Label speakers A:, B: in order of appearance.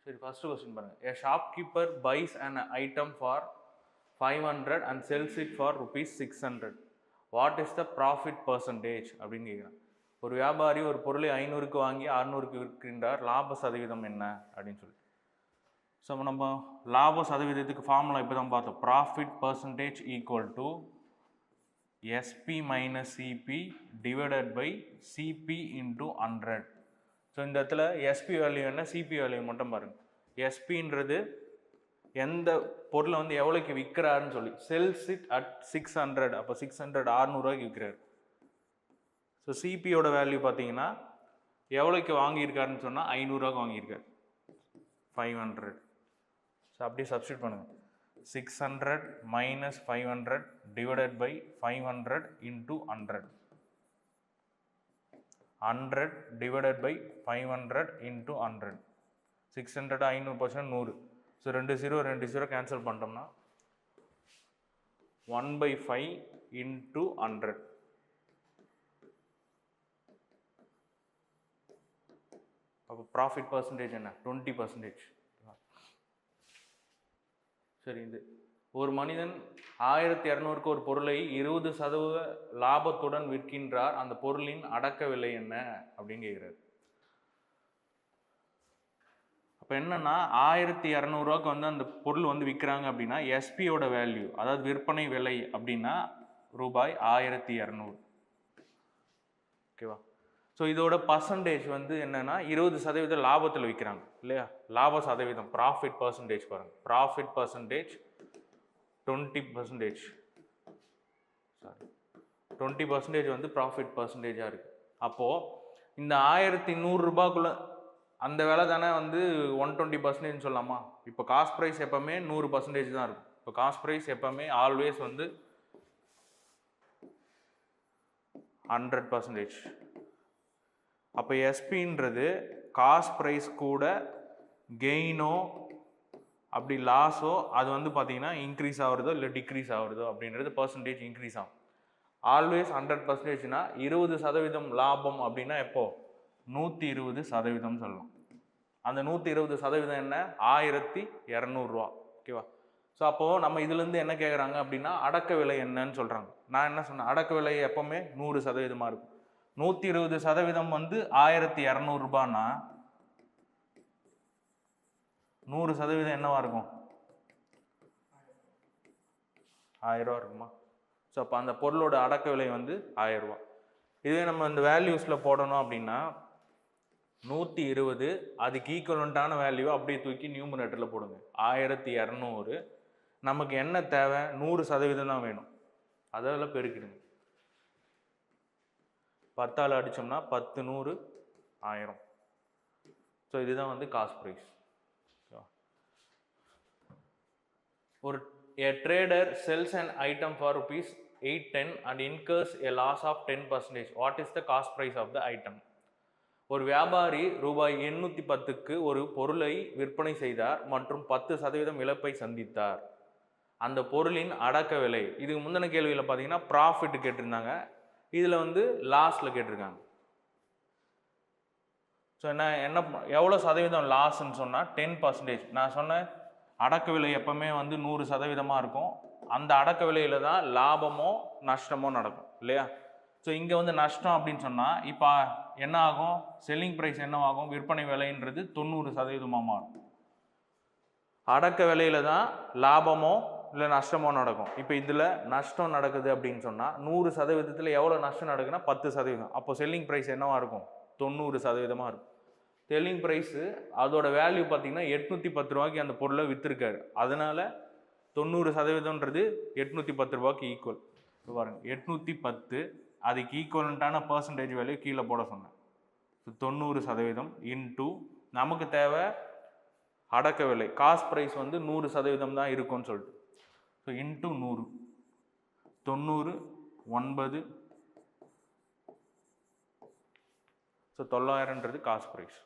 A: சரி, first question பாருங்க. A shopkeeper buys an item for 500 and sells it for rupees 600. What is the profit percentage அப்படின்னு கேட்குறான். ஒரு வியாபாரி ஒரு பொருளை 500க்கு வாங்கி 600க்கு விற்கின்றார், லாப சதவீதம் என்ன அப்படின்னு சொல்லி. ஸோ நம்ம லாப சதவீதத்துக்கு ஃபார்முலா இப்போ தான் பார்த்தோம். Profit percentage equal to SP minus CP divided by CP into 100. So இந்த இடத்துல எஸ்பி வேல்யூ என்ன, சிபி வேல்யூ மட்டும் பாருங்கள். எஸ்பின்றது எந்த பொருளை வந்து எவ்வளோக்கு விற்கிறாருன்னு சொல்லி, செல்ஸ் இட் அட் 600, அப்போ 600 600ரூவாய்க்கு விற்கிறாரு. ஸோ சிபியோட வேல்யூ பார்த்தீங்கன்னா எவ்வளோக்கு வாங்கியிருக்காருன்னு சொன்னால் 500ரூவாய்க்கு வாங்கியிருக்காரு, 500. ஸோ அப்படியே சப்ஸ்டியூட் பண்ணுங்கள். 600 minus 500 divided by 500 into 100. 100 divided by 500 into 100. 600 500% 100. So 2 0 cancel பண்ணிட்டோம்னா 1/5 into 100. அப்போ ப்ராஃபிட் பர்சன்டேஜ் என்ன, 20%. சரி, இது ஒரு மனிதன் 1200க்கு ஒரு பொருளை 20% லாபத்துடன் விற்கின்றார், அந்த பொருளின் அடக்க விலை என்ன அப்படின்னு கேட்குறாரு. அப்போ என்னன்னா 1200ரூவாக்கு வந்து அந்த பொருள் வந்து விற்கிறாங்க அப்படின்னா எஸ்பியோட வேல்யூ, அதாவது விற்பனை விலை அப்படின்னா ரூபாய் 1200. ஓகேவா? ஸோ இதோட பர்சன்டேஜ் வந்து என்னன்னா 20% லாபத்தில் விற்கிறாங்க இல்லையா, லாப சதவீதம் ப்ராஃபிட் பர்சன்டேஜ் பாருங்க. Profit percentage 20%. சாரி, 20% வந்து ப்ராஃபிட் பர்சன்டேஜாக இருக்குது. அப்போது இந்த 1100 ரூபாய்க்குள்ள அந்த விலை தானே வந்து 120% சொல்லலாமா? இப்போ காஸ்ட் ப்ரைஸ் எப்போவுமே 100% தான் இருக்கும். இப்போ காஸ்ட் ப்ரைஸ் எப்போவுமே ஆல்வேஸ் வந்து 100%. அப்போ எஸ்பின்றது காஸ்ட் ப்ரைஸ் கூட கெயினோ அப்படி லாஸோ அது வந்து பார்த்தீங்கன்னா இன்க்ரீஸ் ஆகுறதோ இல்லை டிக்ரீஸ் ஆகுறதோ அப்படின்றது பர்சன்டேஜ் இன்க்ரீஸ் ஆகும். ஆல்வேஸ் 100%னா 20% லாபம் அப்படின்னா எப்போ 120% சொல்லலாம். அந்த 120% என்ன, 1200 ரூபா. ஓகேவா? ஸோ அப்போது நம்ம இதுலேருந்து என்ன கேட்குறாங்க அப்படின்னா அடக்க விலை என்னன்னு சொல்கிறாங்க. நான் என்ன சொன்னேன், அடக்க விலை எப்போவுமே 100% இருக்கும். 120% வந்து 1200 ரூபான்னா 100% என்னவா இருக்கும், 1000 ரூபா இருக்குமா? ஸோ அப்போ அந்த பொருளோட அடக்க விலை வந்து 1000 ரூபா. இதே நம்ம இந்த வேல்யூஸில் போடணும் அப்படின்னா 120 அதுக்கு ஈக்குவலண்ட்டான வேல்யூ அப்படியே தூக்கி நியூமரேட்டரில் போடுங்க. 1200. நமக்கு என்ன தேவை, 100% தான் வேணும், அதெல்லாம் பெருக்கிடுங்க. 10ஆல் அடித்தோம்னா 10 100 1000. ஸோ இதுதான் வந்து காஸ்ட் ப்ரைஸ். ஒரு a trader sells an item for rupees 810 and incurs a loss of 10%. What is the cost price of the item? ஒரு வியாபாரி ரூபாய் 810க்கு ஒரு பொருளை விற்பனை செய்தார் மற்றும் 10% இழப்பை சந்தித்தார். அந்த பொருளின் அடக்க விலை, இதுக்கு முந்தின கேள்வியில் பார்த்தீங்கன்னா ப்ராஃபிட் கேட்டிருந்தாங்க, இதில் வந்து லாஸில் கேட்டிருக்காங்க. ஸோ என்ன எவ்வளோ சதவீதம் லாஸ்ன்னு சொன்னால் 10%. நான் சொன்னேன் அடக்க விலை எப்பவுமே வந்து 100% இருக்கும். அந்த அடக்க விலையில தான் லாபமோ நஷ்டமோ நடக்கும் இல்லையா? ஸோ இங்கே வந்து நஷ்டம் அப்படின்னு சொன்னால் இப்போ என்ன ஆகும், செல்லிங் ப்ரைஸ் என்னவாகும், விற்பனை விலைன்றது 90% மாறும். அடக்க விலையில தான் லாபமோ இல்லை நஷ்டமோ நடக்கும். இப்போ இதில் நஷ்டம் நடக்குது அப்படின்னு சொன்னால் 100%த்தில் எவ்வளோ நஷ்டம் நடக்குன்னா 10%. அப்போ செல்லிங் ப்ரைஸ் என்னவா இருக்கும், 90% இருக்கும். செல்லிங் ப்ரைஸு அதோட வேல்யூ பார்த்தீங்கன்னா 810 ரூபாய்க்கு அந்த பொருளை விற்றுருக்காரு. அதனால 90%ன்றது 810 ரூபாய்க்கு ஈக்குவல். பாருங்க 810 அதுக்கு ஈக்குவலண்ட்டான பர்சன்டேஜ் வேல்யூ கீழே போட சொன்னேன். 90% இன்டூ நமக்கு தேவை அடக்க விலை, காஸ்ட் ப்ரைஸ் வந்து 100% தான் இருக்கும்னு சொல்லிட்டு. So into 100, 90 9. ஸோ 900ன்றது காஸ்ட் ப்ரைஸ்.